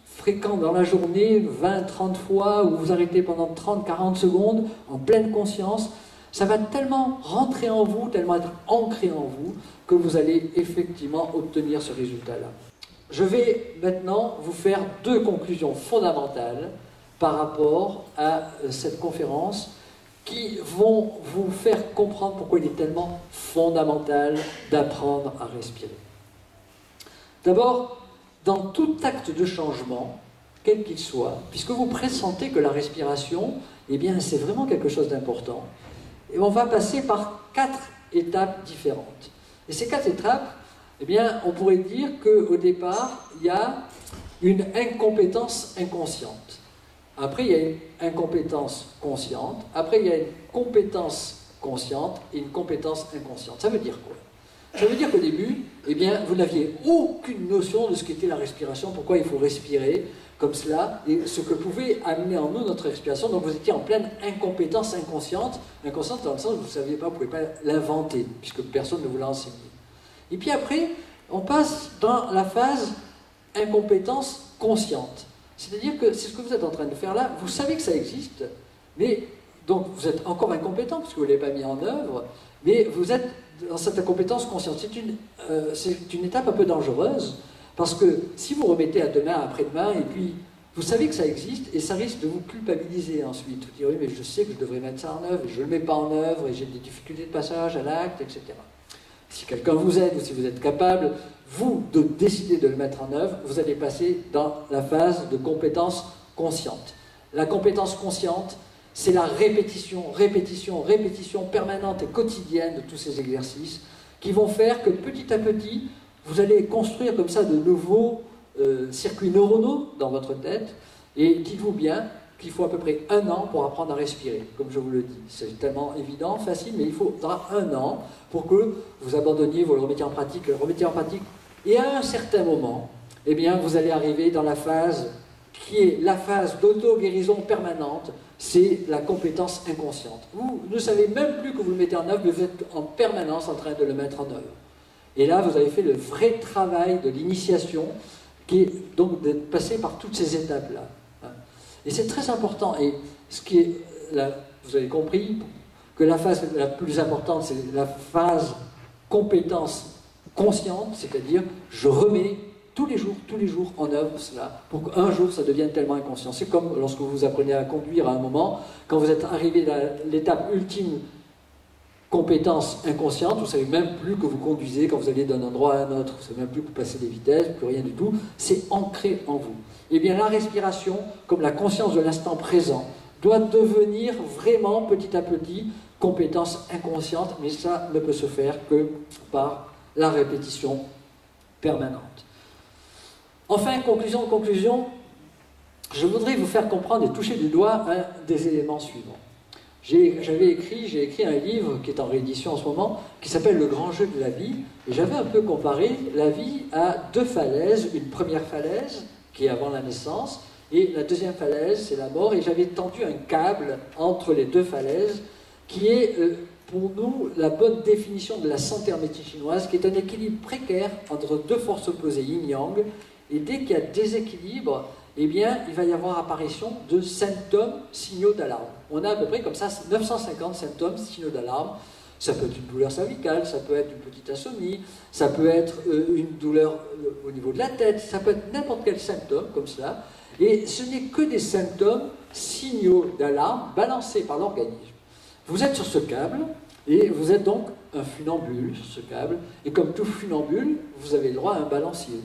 fréquents dans la journée, 20-30 fois, où vous arrêtez pendant 30-40 secondes, en pleine conscience. Ça va tellement rentrer en vous, tellement être ancré en vous, que vous allez effectivement obtenir ce résultat-là. je vais maintenant vous faire deux conclusions fondamentales par rapport à cette conférence qui vont vous faire comprendre pourquoi il est tellement fondamental d'apprendre à respirer. D'abord, dans tout acte de changement, quel qu'il soit, puisque vous pressentez que la respiration, eh bien, c'est vraiment quelque chose d'important, et on va passer par 4 étapes différentes. Et ces 4 étapes, eh bien, on pourrait dire qu'au départ, il y a une incompétence inconsciente. Après, il y a une incompétence consciente. Après, il y a une compétence consciente et une compétence inconsciente. Ça veut dire quoi? Ça veut dire qu'au début, eh bien, vous n'aviez aucune notion de ce qu'était la respiration, pourquoi il faut respirer comme cela, et ce que pouvait amener en nous notre respiration. Donc vous étiez en pleine incompétence inconsciente, inconsciente dans le sens où vous ne saviez pas, vous ne pouvez pas l'inventer, puisque personne ne vous l'a enseigné. Et puis après, on passe dans la phase incompétence consciente. C'est-à-dire que c'est ce que vous êtes en train de faire là, vous savez que ça existe, mais donc vous êtes encore incompétent, parce que vous ne l'avez pas mis en œuvre, mais vous êtes dans cette incompétence consciente. C'est une étape un peu dangereuse, parce que si vous remettez à demain, après-demain, et puis vous savez que ça existe, et ça risque de vous culpabiliser ensuite. Vous dire, oui, mais je sais que je devrais mettre ça en œuvre, et je ne le mets pas en œuvre, et j'ai des difficultés de passage à l'acte, etc. Si quelqu'un vous aide, ou si vous êtes capable, vous, de décider de le mettre en œuvre, vous allez passer dans la phase de compétence consciente. La compétence consciente, c'est la répétition, répétition, répétition permanente et quotidienne de tous ces exercices qui vont faire que petit à petit, vous allez construire comme ça de nouveaux circuits neuronaux dans votre tête. Et dites-vous bien qu'il faut à peu près 1 an pour apprendre à respirer, comme je vous le dis. C'est tellement évident, facile, mais il faudra 1 an pour que vous abandonniez, vous le remettiez en pratique, Et à un certain moment, eh bien, vous allez arriver dans la phase qui est la phase d'auto-guérison permanente, c'est la compétence inconsciente. Vous ne savez même plus que vous le mettez en œuvre, mais vous êtes en permanence en train de le mettre en œuvre. Et là, vous avez fait le vrai travail de l'initiation, qui est donc de passer par toutes ces étapes-là. Et c'est très important. Et ce qui est, là, vous avez compris que la phase la plus importante, c'est la phase compétence consciente, c'est-à-dire je remets tous les jours en œuvre cela, pour qu'un jour ça devienne tellement inconscient. C'est comme lorsque vous apprenez à conduire à un moment, quand vous êtes arrivé à l'étape ultime, compétence inconsciente, vous ne savez même plus que vous conduisez quand vous allez d'un endroit à un autre, vous ne savez même plus que vous passez des vitesses, plus rien du tout, c'est ancré en vous. Eh bien la respiration, comme la conscience de l'instant présent, doit devenir vraiment petit à petit compétence inconsciente, mais ça ne peut se faire que par la répétition permanente. Enfin, conclusion, je voudrais vous faire comprendre et toucher du doigt un des éléments suivants. J'ai écrit un livre qui est en réédition en ce moment, qui s'appelle Le grand jeu de la vie, et j'avais un peu comparé la vie à 2 falaises, une première falaise, qui est avant la naissance, et la deuxième falaise, c'est la mort, et j'avais tendu un câble entre les 2 falaises, qui est pour nous la bonne définition de la santé en médecine chinoise, qui est un équilibre précaire entre 2 forces opposées yin-yang, et dès qu'il y a déséquilibre, eh bien, il va y avoir apparition de symptômes, signaux d'alarme. On a à peu près comme ça 950 symptômes, signaux d'alarme. Ça peut être une douleur cervicale, ça peut être une petite insomnie, ça peut être une douleur au niveau de la tête, ça peut être n'importe quel symptôme comme cela. Et ce n'est que des symptômes, signaux d'alarme balancés par l'organisme. Vous êtes sur ce câble, et vous êtes donc un funambule sur ce câble, et comme tout funambule, vous avez le droit à un balancier.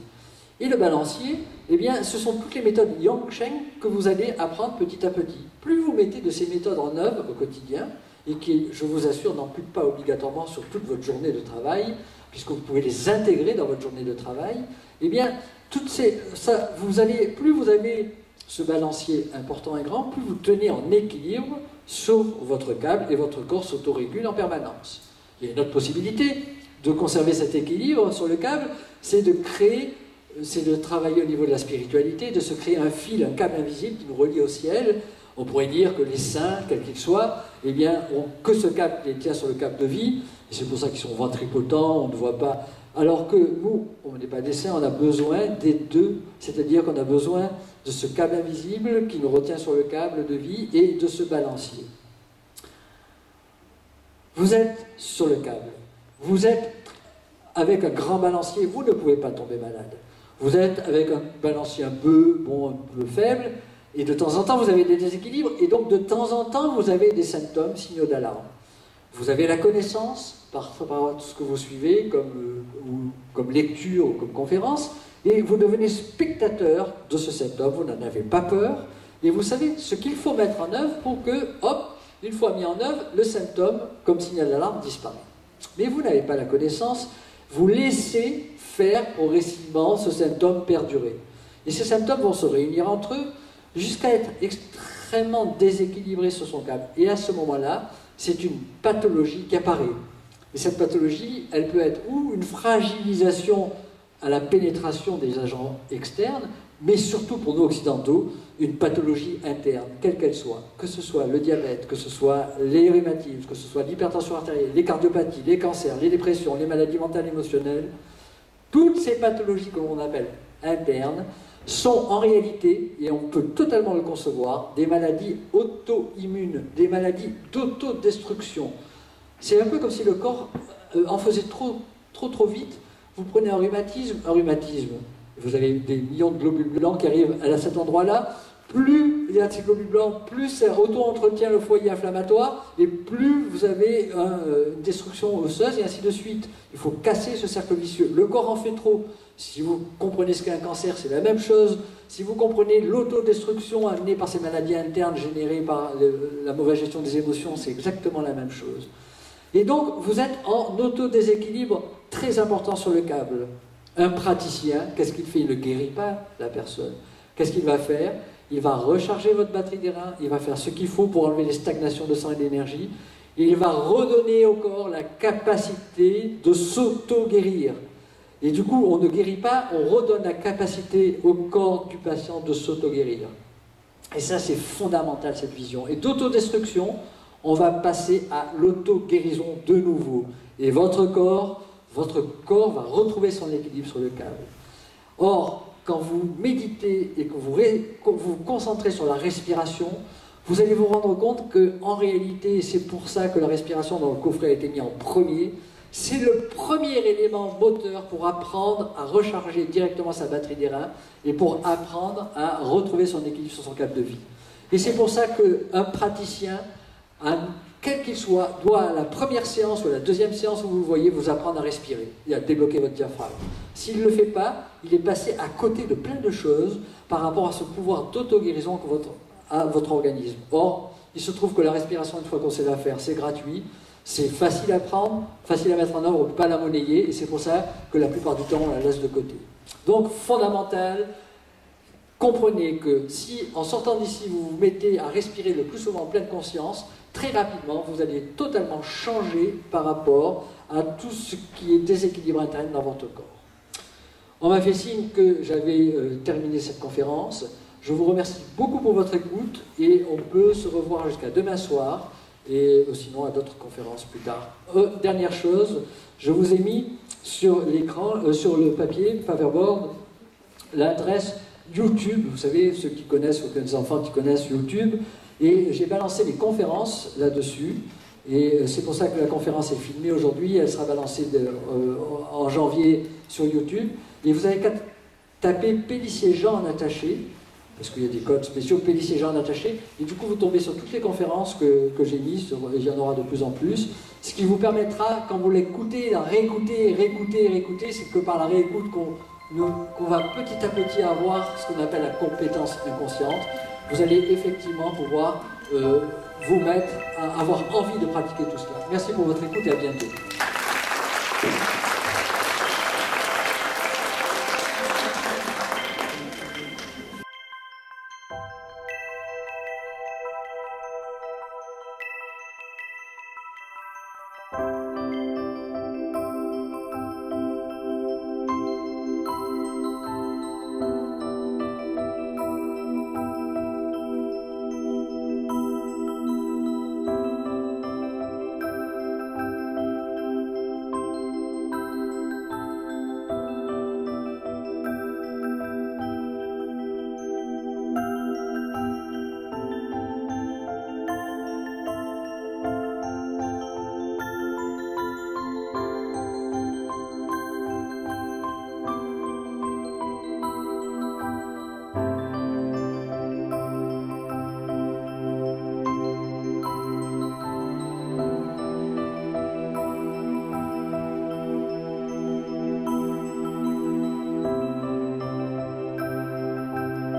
Et le balancier, eh bien, ce sont toutes les méthodes Yang-Sheng que vous allez apprendre petit à petit. Plus vous mettez de ces méthodes en œuvre au quotidien, et qui, je vous assure, n'amputent pas obligatoirement sur toute votre journée de travail, puisque vous pouvez les intégrer dans votre journée de travail, eh bien, plus vous avez ce balancier important et grand, plus vous tenez en équilibre sur votre câble et votre corps s'autorégule en permanence. Il y a une autre possibilité de conserver cet équilibre sur le câble, c'est de travailler au niveau de la spiritualité, de se créer un fil, un câble invisible qui nous relie au ciel. On pourrait dire que les saints, quels qu'ils soient, eh bien, ont que ce câble qui les tient sur le câble de vie, et c'est pour ça qu'ils sont ventripotents, on ne voit pas. Alors que nous, on n'est pas des saints, on a besoin des 2, c'est-à-dire qu'on a besoin de ce câble invisible qui nous retient sur le câble de vie et de ce balancier. Vous êtes sur le câble, vous êtes avec un grand balancier, vous ne pouvez pas tomber malade. Vous êtes avec un balancier un peu faible, et de temps en temps vous avez des déséquilibres, et donc de temps en temps vous avez des symptômes, signaux d'alarme. Vous avez la connaissance, par tout ce que vous suivez, comme lecture ou comme conférence, et vous devenez spectateur de ce symptôme, vous n'en avez pas peur, et vous savez ce qu'il faut mettre en œuvre pour que, hop, une fois mis en œuvre, le symptôme, comme signal d'alarme, disparaît. Mais vous n'avez pas la connaissance, vous laissez faire progressivement ce symptôme perdurer. Et ces symptômes vont se réunir entre eux jusqu'à être extrêmement déséquilibrés sur son câble. Et à ce moment-là, c'est une pathologie qui apparaît. Et cette pathologie, elle peut être ou une fragilisation à la pénétration des agents externes, mais surtout pour nous occidentaux, une pathologie interne, quelle qu'elle soit, que ce soit le diabète, que ce soit les rhumatismes, que ce soit l'hypertension artérielle, les cardiopathies, les cancers, les dépressions, les maladies mentales et émotionnelles, toutes ces pathologies que l'on appelle internes sont en réalité, et on peut totalement le concevoir, des maladies auto-immunes, des maladies d'autodestruction. C'est un peu comme si le corps en faisait trop vite. Vous prenez un rhumatisme, vous avez des millions de globules blancs qui arrivent à cet endroit-là, plus il y a de ces globules blancs, plus ça auto-entretient le foyer inflammatoire, et plus vous avez une destruction osseuse, et ainsi de suite. Il faut casser ce cercle vicieux. Le corps en fait trop. Si vous comprenez ce qu'est un cancer, c'est la même chose. Si vous comprenez l'autodestruction amenée par ces maladies internes générées par la mauvaise gestion des émotions, c'est exactement la même chose. Et donc, vous êtes en autodéséquilibre très important sur le câble. Un praticien, qu'est-ce qu'il fait? Il ne guérit pas la personne. Qu'est-ce qu'il va faire? Il va recharger votre batterie des reins, il va faire ce qu'il faut pour enlever les stagnations de sang et d'énergie, et il va redonner au corps la capacité de s'auto-guérir. Et du coup, on ne guérit pas, on redonne la capacité au corps du patient de s'auto-guérir. Et ça, c'est fondamental, cette vision. Et d'autodestruction, on va passer à l'auto-guérison de nouveau. Et votre corps va retrouver son équilibre sur le câble. Or, quand vous méditez et que vous vous concentrez sur la respiration, vous allez vous rendre compte qu'en réalité, et c'est pour ça que la respiration dans le coffret a été mis en premier, c'est le premier élément moteur pour apprendre à recharger directement sa batterie des reins et pour apprendre à retrouver son équilibre sur son câble de vie. Et c'est pour ça qu'un praticien, quel qu'il soit, doit à la première séance ou à la deuxième séance où vous le voyez, vous apprendre à respirer et à débloquer votre diaphragme. S'il ne le fait pas, il est passé à côté de plein de choses par rapport à ce pouvoir d'auto-guérison à votre organisme. Or, il se trouve que la respiration, une fois qu'on sait la faire, c'est gratuit, c'est facile à prendre, facile à mettre en œuvre, on ne peut pas la monnayer, et c'est pour ça que la plupart du temps, on la laisse de côté. Donc, fondamental, comprenez que si, en sortant d'ici, vous vous mettez à respirer le plus souvent en pleine conscience, très rapidement, vous allez totalement changer par rapport à tout ce qui est déséquilibre interne dans votre corps. On m'a fait signe que j'avais terminé cette conférence. Je vous remercie beaucoup pour votre écoute et on peut se revoir jusqu'à demain soir et sinon à d'autres conférences plus tard. Dernière chose, je vous ai mis sur l'écran, sur le papier, paperboard, l'adresse YouTube. Vous savez, ceux qui connaissent, ou les enfants qui connaissent YouTube. Et j'ai balancé les conférences là-dessus. Et c'est pour ça que la conférence est filmée aujourd'hui. Elle sera balancée en janvier sur YouTube. Et vous avez qu'à taper Pélissier Jean en attaché, parce qu'il y a des codes spéciaux, Pélissier Jean en attaché. Et du coup, vous tombez sur toutes les conférences que j'ai mises, et il y en aura de plus en plus. Ce qui vous permettra, quand vous l'écoutez, réécouter, c'est que par la réécoute qu'on va petit à petit avoir ce qu'on appelle la compétence inconsciente. Vous allez effectivement pouvoir vous mettre à avoir envie de pratiquer tout cela. Merci pour votre écoute et à bientôt.